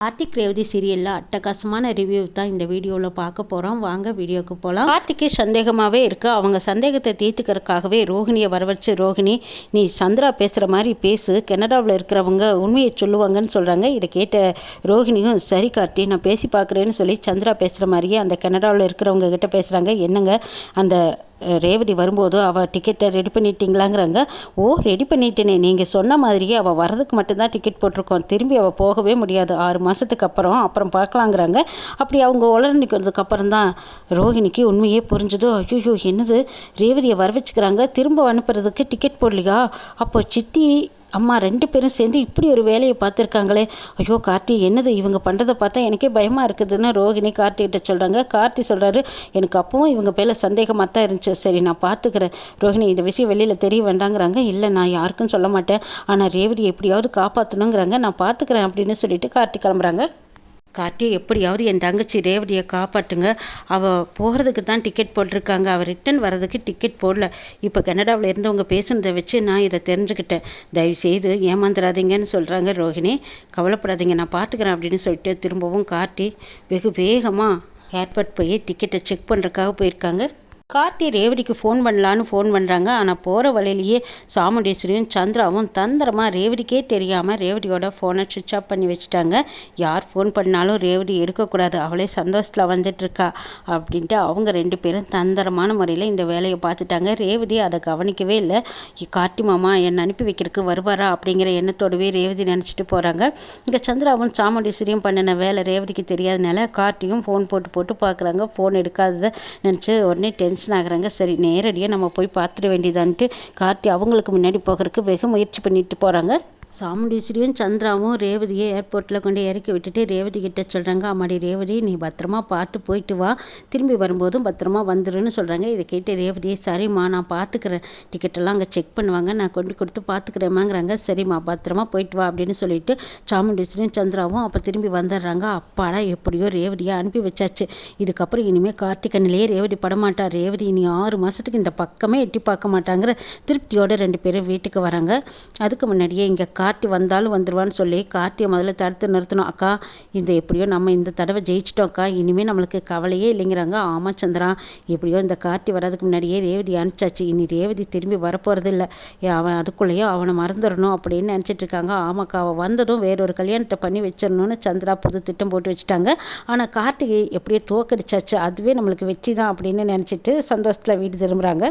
கார்த்திக் ரேவதி சீரியலில் அட்டகாசமான ரிவ்யூ தான் இந்த வீடியோவில் பார்க்க போகிறோம். வாங்க வீடியோவுக்கு போகலாம். கார்த்திக்கு சந்தேகமாகவே இருக்குது. அவங்க சந்தேகத்தை தீர்த்துக்கிறதுக்காகவே ரோஹிணியை வரவழைச்சு, ரோஹிணி நீ சந்திரா பேசுகிற மாதிரி பேசு, கனடாவில் இருக்கிறவங்க உண்மையை சொல்லுவாங்கன்னு சொல்கிறாங்க. இதை கேட்ட ரோஹிணியும் சரி கார்த்தி நான் பேசி பார்க்குறேன்னு சொல்லி சந்திரா பேசுகிற மாதிரியே அந்த கனடாவில் இருக்கிறவங்க கிட்ட பேசுகிறாங்க. என்னங்க அந்த ரேவதி வரும்போது அவள் டிக்கெட்டை ரெடி பண்ணிட்டீங்களாங்கிறாங்க. ஓ ரெடி பண்ணிட்டேனே, நீங்கள் சொன்ன மாதிரியே அவள் வரதுக்கு மட்டும்தான் டிக்கெட் போட்டிருக்கோம், திரும்பி அவள் போகவே முடியாது 6 மாதத்துக்கு அப்புறம் பார்க்கலாங்கிறாங்க. அப்படி அவங்க உளர்நிக்கிறதுக்கப்புறம் தான் ரோஹிணிக்கு உண்மையே புரிஞ்சுதோ. ஐயோ என்னது ரேவதியை வர வச்சுக்கிறாங்க, திரும்ப அனுப்புறதுக்கு டிக்கெட் போடலையா, அப்போ சித்தி அம்மா 2 பேரும் சேர்ந்து இப்படி ஒரு வேலையை பார்த்துருக்காங்களே. ஐயோ கார்த்தி என்னது இவங்க பண்ணுறதை பார்த்தா எனக்கே பயமாக இருக்குதுன்னு ரோஹிணி கார்த்திகிட்ட சொல்கிறாங்க. கார்த்தி சொல்கிறாரு எனக்கு அப்பவும் இவங்க பேரில் சந்தேகமாக தான் இருந்துச்சு, சரி நான் பார்த்துக்கிறேன் ரோஹிணி, இந்த விஷயம் வெளியில் தெரிய வேண்டாங்கிறாங்க. இல்லை நான் யாருக்கும் சொல்ல மாட்டேன், ஆனால் ரேவதி எப்படியாவது காப்பாற்றணுங்கிறாங்க, நான் பார்த்துக்கிறேன் அப்படின்னு சொல்லிட்டு கார்த்தி கிளம்புறாங்க. கார்த்தி எப்படியாவது என் தங்கச்சி ரேவதியை காப்பாற்றுங்க, அவள் போகிறதுக்கு தான் டிக்கெட் போட்டிருக்காங்க, அவள் ரிட்டன் வரதுக்கு டிக்கெட் போடல. இப்போ கனடாவில் இருந்தவங்க பேசுனதை வச்சு நான் இதை தெரிஞ்சுக்கிட்டேன், தயவுசெய்து ஏமாந்துடாதீங்கன்னு சொல்கிறாங்க. ரோஹிணி கவலைப்படாதீங்க நான் பார்த்துக்கிறேன் அப்படின்னு சொல்லிட்டு திரும்பவும் கார்த்தி வெகு வேகமாக ஏர்போர்ட் போய் டிக்கெட்டை செக் பண்ணுறதுக்காக போயிருக்காங்க. கார்த்தி ரேவதிக்கு ஃபோன் பண்ணலான்னு ஃபோன் பண்ணுறாங்க. ஆனால் போகிற வழியிலேயே சாமுண்டேஸ்வரியும் சந்திராவும் தந்திரமாக ரேவதிக்கே தெரியாமல் ரேவதியோட ஃபோனை சுவிட்ச் ஆஃப் பண்ணி வச்சுட்டாங்க. யார் ஃபோன் பண்ணாலும் ரேவதி எடுக்கக்கூடாது, அவளே சந்தோஷத்தில் வந்துட்டுருக்கா அப்படின்ட்டு அவங்க 2 பேரும் தந்திரமான முறையில் இந்த வேலையை பார்த்துட்டாங்க. ரேவதி அதை கவனிக்கவே இல்லை. கார்த்தி மாமா என்னை அனுப்பி வைக்கிறதுக்கு வருவாரா அப்படிங்கிற எண்ணத்தோடவே ரேவதி நினச்சிட்டு போகிறாங்க. இங்கே சந்திராவும் சாமுண்டேஸ்வரியும் பண்ணின வேலை ரேவதிக்கு தெரியாதனால கார்த்தியும் ஃபோன் போட்டு பார்க்குறாங்க. ஃபோன் எடுக்காததை நினச்சி உடனே டென்ஷன் ஆகுறாங்க. சரி நேரடியாக நம்ம போய் பார்த்துட வேண்டியதான்ட்டு கார்த்தி அவங்களுக்கு முன்னாடி போகிறதுக்கு வெகு முயற்சி பண்ணிட்டு போகிறாங்க. சாமுண்டீஸ்வரியும் சந்திராவும் ரேவதியை ஏர்போர்ட்டில் கொண்டு இறக்கி விட்டுட்டு ரேவதி கிட்ட சொல்கிறாங்க. அம்மாடி ரேவதி நீ பத்திரமா பார்த்து போயிட்டு வா, திரும்பி வரும்போதும் பத்திரமா வந்துருன்னு சொல்கிறாங்க. இதை கேட்டு ரேவதியை சரிம்மா நான் பார்த்துக்கிறேன், டிக்கெட்டெல்லாம் அங்கே செக் பண்ணுவாங்க, நான் கொண்டு கொடுத்து பார்த்துக்கிறேம்மாங்கிறாங்க. சரிம்மா பத்திரமா போயிட்டு வா அப்படின்னு சொல்லிட்டு சாமுண்டீஸ்வரியும் சந்திராவும் அப்போ திரும்பி வந்துடுறாங்க. அப்பாடா எப்படியோ ரேவதியை அனுப்பி வச்சாச்சு, இதுக்கப்புறம் இனிமேல் கார்த்திகனிலேயே ரேவதி படமாட்டா, ரேவதி இனி 6 மாதத்துக்கு இந்த பக்கமே எட்டி பார்க்க மாட்டாங்கிற திருப்தியோட 2 பேரும் வீட்டுக்கு வராங்க. அதுக்கு முன்னாடியே இங்கே கார்த்தி வந்தாலும் வந்துடுவான்னு சொல்லி கார்த்தியை முதல்ல தடுத்து நிறுத்தணும். அக்கா இந்த எப்படியோ நம்ம இந்த தடவை ஜெயிச்சிட்டோம் அக்கா, இனிமேல் நம்மளுக்கு கவலையே இல்லைங்கிறாங்க. ஆமாம் சந்திரா, எப்படியோ இந்த கார்த்தி வர்றதுக்கு முன்னாடியே ரேவதி அனுப்பிச்சாச்சு, இனி ரேவதி திரும்பி வரப்போகிறது இல்லை, அவன் அதுக்குள்ளேயோ அவனை மறந்துடணும் அப்படின்னு நினச்சிட்டு இருக்காங்க. ஆமாக்கா அவள் வந்ததும் வேறொரு கல்யாணத்தை பண்ணி வச்சிடணும்னு சந்திரா புது திட்டம் போட்டு வச்சுட்டாங்க. ஆனால் கார்த்திகை எப்படியோ தோக்கடிச்சாச்சு, அதுவே நம்மளுக்கு வெற்றி தான் அப்படின்னு நினச்சிட்டு சந்தோஷத்தில் வீடு திரும்புகிறாங்க.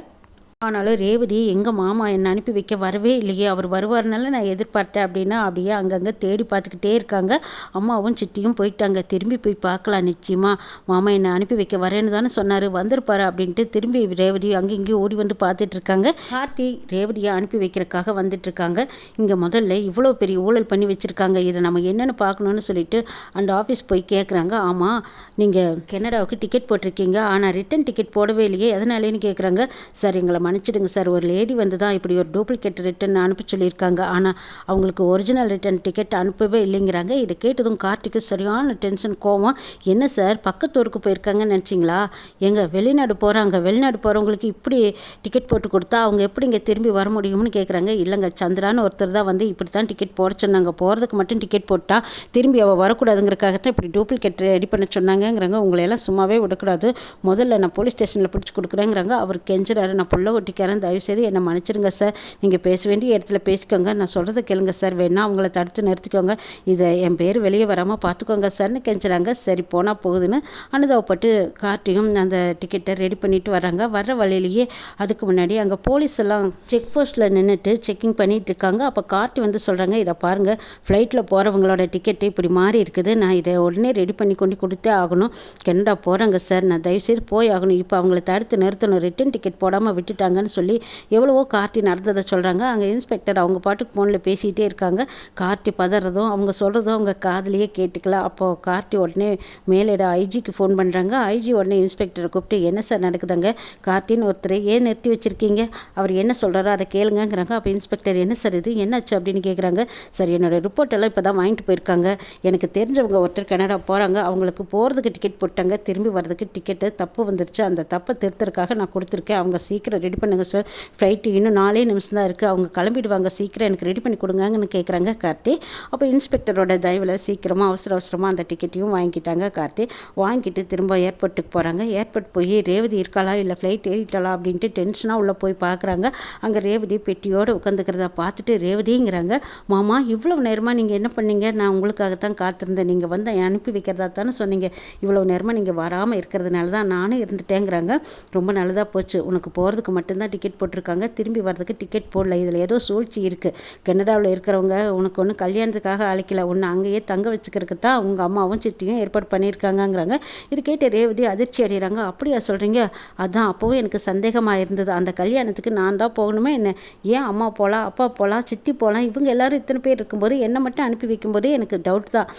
ஆனாலும் ரேவதி எங்கள் மாமா என்னை அனுப்பி வைக்க வரவே இல்லையே, அவர் வருவார்னால நான் எதிர்பார்த்தேன் அப்படின்னா அப்படியே அங்கங்கே தேடி பார்த்துக்கிட்டே இருக்காங்க. அம்மாவும் சித்தியும் போயிட்டாங்க, திரும்பி போய் பார்க்கலாம், நிச்சயமாக மாமா என்னை அனுப்பி வைக்க வரேன்னு தானே சொன்னார், வந்திருப்பாரு அப்படின்ட்டு திரும்பி ரேவதி அங்கே இங்கேயும் ஓடி வந்து பார்த்துட்டு இருக்காங்க. கார்த்தி ரேவதியை அனுப்பி வைக்கிறதுக்காக வந்துட்டு இருக்காங்க. இங்கே முதல்ல இவ்வளோ பெரிய ஊழல் பண்ணி வச்சுருக்காங்க, இதை நம்ம என்னென்னு பார்க்கணுன்னு சொல்லிட்டு அந்த ஆஃபீஸ் போய் கேட்குறாங்க. ஆமாம் நீங்கள் கனடாவுக்கு டிக்கெட் போட்டிருக்கீங்க, ஆனால் ரிட்டன் டிக்கெட் போடவே இல்லையே எதனாலேன்னு கேட்குறாங்க. சார் எங்களை மன்னிச்சிடுங்க சார், ஒரு லேடி வந்து தான் இப்படி ஒரு டூப்ளிகேட் ரிட்டன் அனுப்ப சொல்லியிருக்காங்க, ஆனால் அவங்களுக்கு ஒரிஜினல் ரிட்டன் டிக்கெட் அனுப்பவே இல்லைங்கிறாங்க. இதை கேட்டதும் கார்த்திக்கு சரியான டென்ஷன் கோவம். என்ன சார் பக்கத்தூருக்கு போயிருக்காங்கன்னு நினச்சிங்களா, எங்கள் வெளிநாடு போகிறாங்க, வெளிநாடு போகிறவங்களுக்கு இப்படி டிக்கெட் போட்டு கொடுத்தா அவங்க எப்படி இங்கே திரும்பி வர முடியும்னு கேட்குறாங்க. இல்லைங்க சந்திரான்னு ஒருத்தர் தான் வந்து இப்படி தான் டிக்கெட் போட சொன்னாங்க, போகிறதுக்கு மட்டும் டிக்கெட் போட்டால் திரும்பி அவள் வரக்கூடாதுங்கிறக்காகத்தான் இப்படி டூப்ளிகேட் ரெடி பண்ண சொன்னாங்கங்கிறாங்க. உங்களையெல்லாம் சும்மாவே விடக்கூடாது, முதல்ல நான் போலீஸ் ஸ்டேஷனில் பிடிச்சி கொடுக்குறேங்கிறாங்க. அவர் கெஞ்சுறாரு, நான் புள்ள ஒட்டிக்காரன், தயவுசெய்து என்னை மன்னிச்சிடுங்க சார், நீங்கள் பேச வேண்டிய இடத்துல பேசிக்கோங்க, நான் சொல்கிறத கேளுங்க சார், வேணா அவங்கள தடுத்து நிறுத்திக்கோங்க, இதை என் பேர் வெளியே வராமல் பார்த்துக்கோங்க சார்னு கெஞ்சுறாங்க. சரி போனால் போகுதுன்னு அனுதாபப்பட்டு கார்த்தியும் அந்த டிக்கெட்டை ரெடி பண்ணிட்டு வராங்க. வர்ற வழியிலேயே அதுக்கு முன்னாடி அங்கே போலீஸ் எல்லாம் செக் போஸ்ட்டில் நின்றுட்டு செக்கிங் பண்ணிட்டு இருக்காங்க. அப்போ கார்த்தி வந்து சொல்கிறாங்க, இதை பாருங்கள் ஃப்ளைட்டில் போகிறவங்களோட டிக்கெட்டு இப்படி மாறி இருக்குது, நான் இதை உடனே ரெடி பண்ணி கொண்டு கொடுத்தே ஆகணும், கனடா போகிறாங்க சார், நான் தயவுசெய்து போய் ஆகணும், இப்போ அவங்கள தடுத்து நிறுத்தணும், ரிட்டன் டிக்கெட் போடாமல் விட்டுட்டாங்கன்னு சொல்லி எவ்வளவோ கார்த்தி நடந்ததை சொல்கிறாங்க. அங்கே இன்ஸ்பெக்டர் அவங்க பாட்டுக்கு ஃபோனில் பேசிகிட்டே இருக்காங்க. கார்த்தி பதறதும் அவங்க சொல்கிறதும் அவங்க காதுலேயே கேட்டுக்கல. அப்போது கார்த்தி உடனே மேலிட ஐஜிக்கு ஃபோன் பண்ணுறாங்க. ஐஜி உடனே இன்ஸ்பெக்டரை கூப்பிட்டு என்ன சார் நடக்குதுங்க, கார்த்தின்னு ஒருத்தர் ஏன் நிறுத்தி வச்சுருக்கீங்க, அவர் என்ன சொல்கிறாரோ அதை கேளுங்கிறாங்க. அப்போ இன்ஸ்பெக்டர் என்ன சார் இது என்னாச்சு அப்படின்னு கேட்குறாங்க. சார் என்னோடய ரிப்போர்ட்டெல்லாம் இப்போ தான் வாங்கிட்டு போயிருக்காங்க, எனக்கு தெரிஞ்சவங்க ஒருத்தர் கனடா போகிறாங்க, அவங்களுக்கு போகிறதுக்கு டிக்கெட் போட்டாங்க, திரும்பி வர்றதுக்கு டிக்கெட்டு தப்பு வந்துருச்சு, அந்த தப்பை திருத்தறதுக்காக நான் கொடுத்துருக்கேன், அவங்க சீக்கிரம் ரெடி ரெடி பண்ணுங்கள் சார், ஃப்ளைட்டு இன்னும் 4 நிமிஷம் தான் இருக்குது, அவங்க கிளம்பிடுவாங்க, சீக்கிரம் எனக்கு ரெடி பண்ணி கொடுங்கன்னு கேட்குறாங்க கார்த்தி. அப்போ இன்ஸ்பெக்டரோட தயவில் சீக்கிரமாக அவசரமாக அந்த டிக்கெட்டையும் வாங்கிட்டாங்க கார்த்தி. வாங்கிட்டு திரும்ப ஏர்போர்ட்டுக்கு போகிறாங்க. ஏர்போர்ட் போய் ரேவதி இருக்காளா இல்லை ஃப்ளைட் ஏறிட்டாளா அப்படின்ட்டு டென்ஷனாக உள்ளே போய் பார்க்குறாங்க. அங்கே ரேவதி பெட்டியோடு உட்காந்துக்கிறத பார்த்துட்டு ரேவதிங்கிறாங்க, மாமா இவ்வளோ நேரமாக நீங்கள் என்ன பண்ணீங்க? நான் உங்களுக்காகத்தான் காத்திருந்தேன், நீங்கள் வந்து அனுப்பி வைக்கிறதா தானே சொன்னீங்க, இவ்வளோ நேரமாக நீங்கள் வராமல் இருக்கிறதுனால தான் நானும் இருந்துட்டேங்கிறாங்க. ரொம்ப நல்லதாக போச்சு, உனக்கு போகிறதுக்கு மட்டும்தான் டிக்கெட் போட்டிருக்காங்க, திரும்பி வர்றதுக்கு டிக்கெட் போடல, இதில் ஏதோ சூழ்ச்சி இருக்குது. கனடாவில் இருக்கிறவங்க உனக்கு ஒன்று கல்யாணத்துக்காக அழைக்கல, ஒன்று அங்கேயே தங்க வச்சுக்கிறதுக்கு தான் உங்கள் அம்மாவும் சித்தியும் ஏற்பாடு பண்ணியிருக்காங்கங்கிறாங்க. இது கேட்டு ரேவதி அதிர்ச்சி அடைகிறாங்க. அப்படியா சொல்கிறீங்க? அதான் அப்போவும் எனக்கு சந்தேகமாக இருந்தது, அந்த கல்யாணத்துக்கு நான் தான் போகணுமே என்ன, ஏன் அம்மா போகலாம், அப்பா போகலாம், சித்தி போகலாம், இவங்க எல்லோரும் இத்தனை பேர் இருக்கும்போது என்னை மட்டும் அனுப்பி வைக்கும்போதே எனக்கு டவுட் தான்.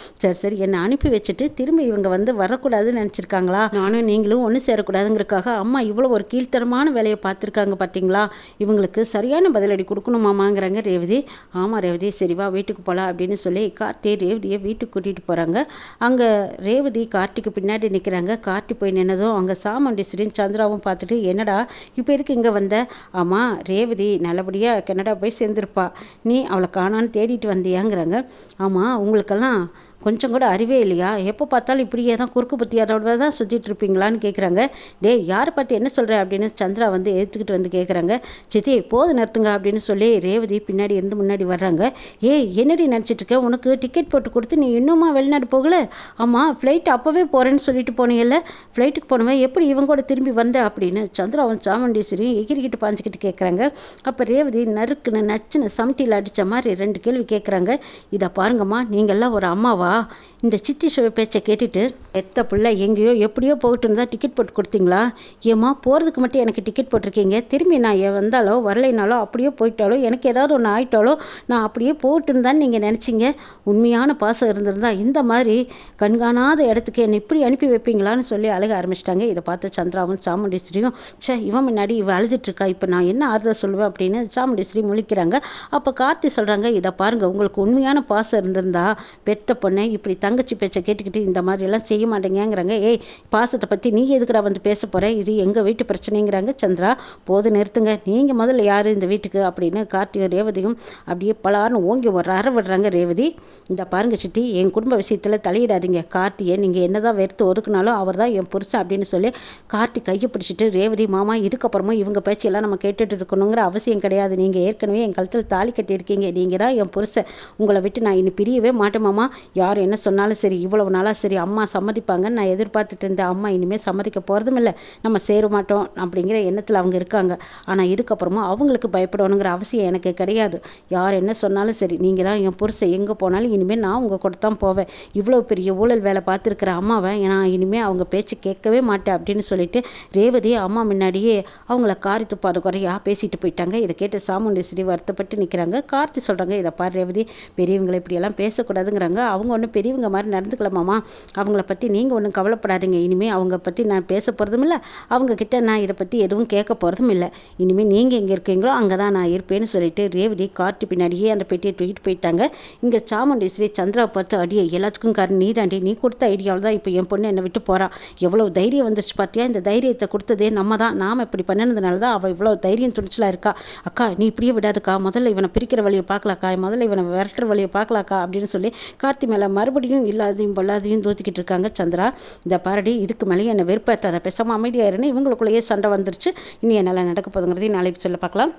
சரி என்னை அனுப்பி வச்சுட்டு திரும்பி இவங்க வந்து வரக்கூடாதுன்னு நினச்சிருக்காங்களா? நானும் நீங்களும் ஒன்று சேரக்கூடாதுங்கிறதுக்காக அம்மா இவ்வளோ ஒரு கீழ்த்தரமான வேலையை பார்த்துருக்காங்க பார்த்தீங்களா? இவங்களுக்கு சரியான பதிலடி கொடுக்கணுமாமாங்கிறாங்க ரேவதி. ஆமாம் ரேவதி, சரிவா வீட்டுக்கு போகலாம் அப்படின்னு சொல்லி கார்த்தி ரேவதியை வீட்டுக்கு கூட்டிகிட்டு போகிறாங்க. அங்கே ரேவதி கார்த்திக்கு பின்னாடி நிற்கிறாங்க. கார்த்தி போய் நின்னதும் அங்கே சாமுண்டீஸ்வரியும் சந்திராவும் பார்த்துட்டு, என்னடா இப்போ எதுக்கு இங்கே வந்த? ஆமாம் ரேவதி நல்லபடியாக கனடா போய் சேர்ந்துருப்பா, நீ அவளை காணான்னு தேடிட்டு வந்தியாங்கிறாங்க. ஆமாம் உங்களுக்கெல்லாம் கொஞ்சம் கூட அறிவே இல்லையா? எப்போ பார்த்தாலும் இப்படியே தான் குறுக்கு பற்றி அதோட தான் சுற்றிட்டு இருப்பீங்களான்னு கேட்குறாங்க. யாரை பார்த்து என்ன சொல்கிற அப்படின்னு சந்திரா வந்து எடுத்துக்கிட்டு வந்து கேட்குறாங்க. சித்தி போது நிறுத்துங்க அப்படின்னு சொல்லி ரேவதி பின்னாடி இருந்து முன்னாடி வர்றாங்க. என்னடி நினச்சிட்டு இருக்க? உனக்கு டிக்கெட் போட்டு கொடுத்து நீ இன்னுமா வெளிநாடு போகல? ஆமாம் ஃப்ளைட்டு அப்போவே போகிறேன்னு சொல்லிட்டு போனீங்கல்ல, ஃப்ளைட்டுக்கு போனவன் எப்படி இவங்க கூட திரும்பி வந்த அப்படின்னு சந்திராவும் சாமுண்டீஸ்வரியும் எகிரிக்கிட்டு பாஞ்சிக்கிட்டு கேட்குறாங்க. அப்போ ரேவதி நறுக்குன்னு நச்சுன்னு சமட்டியில் அடித்த மாதிரி 2 கேள்வி கேட்குறாங்க. இதை பாருங்கம்மா, நீங்கள்லாம் ஒரு அம்மாவா? இந்த சித்தி பேச்சை கேட்டுட்டு எத்த பிள்ளை எங்கேயோ எப்படியோ போகட்டுன்னு தான் டிக்கெட் போட்டு கொடுத்தீங்களா? ஏம்மா போகிறதுக்கு மட்டும் எனக்கு டிக்கெட் போட்டிருக்கீங்க, திரும்பி நான் வந்தாலோ வரலைனாலோ அப்படியே போயிட்டாலோ எனக்கு ஏதாவது ஒன்று ஆயிட்டாலோ நான் அப்படியே போகட்டுன்னு தான் நீங்கள் நினச்சிங்க? உண்மையான பாசம் இருந்திருந்தா இந்த மாதிரி கண்காணாத இடத்துக்கு என்னை இப்படி அனுப்பி வைப்பீங்களான்னு சொல்லி அழுக ஆரம்பிச்சிட்டாங்க. இதை பார்த்து சந்திராவும் சாமுண்டீஸ்வரியும், இவன் முன்னாடி இவன் அழுதுட்டுருக்கா, இப்போ நான் என்ன ஆறுதல் சொல்லுவேன் அப்படின்னு சாமுண்டீஸ்வரி முழிக்கிறாங்க. அப்போ கார்த்தி சொல்கிறாங்க, இதை பாருங்கள், உங்களுக்கு உண்மையான பாசம் இருந்திருந்தா பெத்த பொண்ணை இப்படி தங்கச்சி பேச்சை கேட்டுக்கிட்டு இந்த மாதிரிலாம் செய்ய மாட்டேங்கிறாங்க. பாசத்தை பற்றி நீ எதுக்கடா வந்து பேச போகிற, இது எங்கள் வீட்டு பிரச்சனைங்கிறாங்க. சந்திரா போது நிறுத்துங்க, நீங்கள் முதல்ல யார் இந்த வீட்டுக்கு அப்படின்னு கார்த்தியும் ரேவதியும் அப்படியே பலார்னு ஓங்கி ஒரு அற விடுறாங்க. ரேவதி, இந்த பாருங்க சித்தி, என் குடும்ப விஷயத்தில் தலையிடாதீங்க, கார்த்தியை நீங்கள் என்னதான் வெறுத்து ஒதுக்குனாலும் அவர் தான் என் புருஷன் அப்படின்னு சொல்லி கார்த்தி கையை பிடிச்சிட்டு, ரேவதி மாமா இதுக்கப்புறமும் இவங்க பேச்செல்லாம் நம்ம கேட்டுட்டு இருக்கணுங்கிற அவசியம் கிடையாது, நீங்கள் ஏற்கனவே என் கழுத்தில் தாலி கட்டியிருக்கீங்க, நீங்கள் தான் என் புருஷன், உங்களை விட்டு நான் இன்னும் பிரியவே மாட்டேன் மாமா, யார் என்ன சொன்னாலும் சரி, இவ்வளவு நாளாக சரி அம்மா சம்மதிப்பாங்கன்னு நான் எதிர்பார்த்துட்டு இருந்தேன், அம்மா இனிமேல் சம்மதிக்க போகிறதும் இல்லை, நம்ம சேர மாட்டோம் அப்படிங்கிற எண்ணத்தில் அவங்க இருக்காங்க. ஆனால் இதுக்கப்புறமா அவங்களுக்கு பயப்படணுங்கிற அவசியம் எனக்கு கிடையாது, யார் என்ன சொன்னாலும் சரி, நீங்கள் தான் என் புருஷன், எங்கே போனாலும் இனிமேல் நான் உங்கள் கூட தான் போவேன், இவ்வளோ பெரிய ஊழல் வேலை பார்த்துருக்கிற அம்மாவை நான் இனிமேல் அவங்க பேச்சு கேட்கவே மாட்டேன் அப்படின்னு சொல்லிட்டு ரேவதி அம்மா முன்னாடியே அவங்கள காரி துப்பாத குறையாக பேசிட்டு போயிட்டாங்க. இதை கேட்டு சாமுண்டீஸ்வரி வருத்தப்பட்டு நிற்கிறாங்க. கார்த்தி சொல்கிறாங்க, இதை பாரு ரேவதி, பெரியவங்களை இப்படியெல்லாம் பேசக்கூடாதுங்கிறாங்க, அவங்க ஒன்றும் பெரியவங்க மாதிரி நடந்துக்கலாமாம்மா, அவங்கள பற்றி நீங்கள் ஒன்றும் கவலைப்படாதீங்க, இனிமேல் அவங்க பற்றி நான் பேச போகிறதும் இல்லை, அவங்கக்கிட்ட நான் இதை பற்றி எதுவும் கேட்க போகிறதும் இல்லை, இனிமேல் நீங்கள் எங்கே இருக்கீங்களோ அங்கே தான் நான் இருப்பேன்னு சொல்லிட்டு ரேவதி கார்த்தி பின்னாடியே அந்த பெட்டியை தூக்கிட்டு போயிட்டாங்க. இங்கே சாமுண்டீஸ்வரி சந்திரா பார்த்து, அடியே எல்லாத்துக்கும் காரணம் நீ தாண்டி, நீ கொடுத்த ஐடியாவில் தான் இப்போ என் பொண்ணு என்னை விட்டு போகிறான், எவ்வளோ தைரியம் வந்துருச்சு பார்த்தியா, இந்த தைரியத்தை கொடுத்ததே நம்ம தான், நாம் இப்படி பண்ணினதுனால தான் அவள் இவ்வளோ தைரியம் துணிச்சலாக இருக்கா, அக்கா நீ இப்படியே விடாதுக்கா, முதல்ல இவனை பிரிக்கிற வழியை பார்க்கலாக்கா, முதல்ல இவனை விரட்டுற வழியை பார்க்கலாக்கா அப்படின்னு சொல்லி கார்த்தி மேலே மறுபடியும் இல்லாதையும் பொல்லாதையும் தூத்திக்கிட்டு இருக்காங்க. சந்திரா, இந்த பாரடி, இதுக்கு மேலே என்னை வெறுப்பேற்றாத, பேசாமல் அமைதியாயிருன்னு இவங்களுக்குள்ளேயே சண்டை வந்துருச்சு. இனி என்னால் நடக்க போதுங்கிறதையும் நாளைக்கு சொல்ல பார்க்கலாம்.